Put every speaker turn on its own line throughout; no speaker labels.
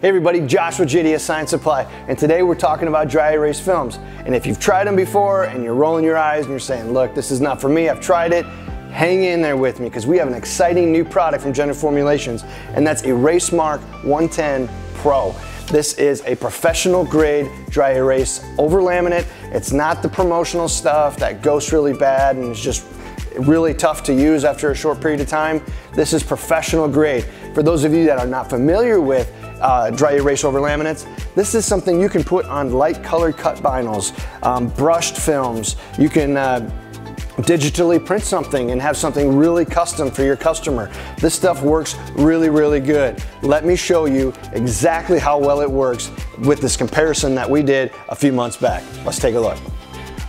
Hey everybody, Josh with JDS Science Supply, and today we're talking about dry erase films. And if you've tried them before and you're rolling your eyes and you're saying, look, this is not for me, I've tried it, hang in there with me because we have an exciting new product from General Formulations, and that's Erasemark 110 Pro. This is a professional grade dry erase overlaminate. It's not the promotional stuff that goes really bad and is just really tough to use after a short period of time. This is professional grade. For those of you that are not familiar with dry erase overlaminates, this is something you can put on light colored cut vinyls, brushed films. You can digitally print something and have something really custom for your customer. This stuff works really, really good. Let me show you exactly how well it works with this comparison that we did a few months back. Let's take a look.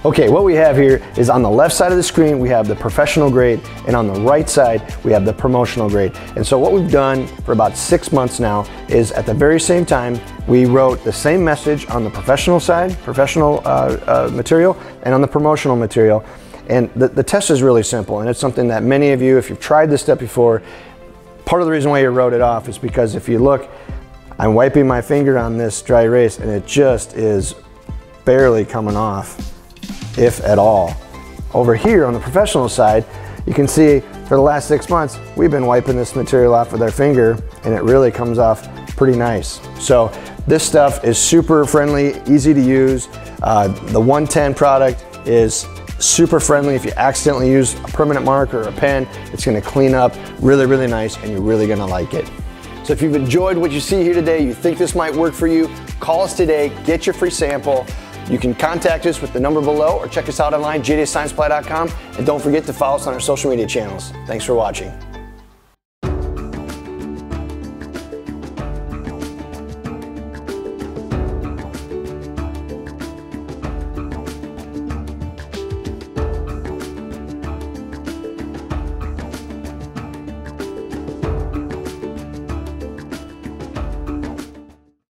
Okay, what we have here is on the left side of the screen, we have the professional grade, and on the right side, we have the promotional grade. And so what we've done for about 6 months now is at the very same time, we wrote the same message on the professional side, professional material, and on the promotional material. And the test is really simple, and it's something that many of you, if you've tried this step before, part of the reason why you wrote it off is because if you look, I'm wiping my finger on this dry erase, and it just is barely coming off, if at all. Over here on the professional side, you can see for the last 6 months, we've been wiping this material off with our finger, and it really comes off pretty nice. So this stuff is super friendly, easy to use. The 110 product is super friendly. If you accidentally use a permanent mark or a pen, it's gonna clean up really, really nice, and you're really gonna like it. So if you've enjoyed what you see here today, you think this might work for you, call us today, get your free sample. You can contact us with the number below or check us out online, jdsciencesupply.com, and don't forget to follow us on our social media channels. Thanks for watching.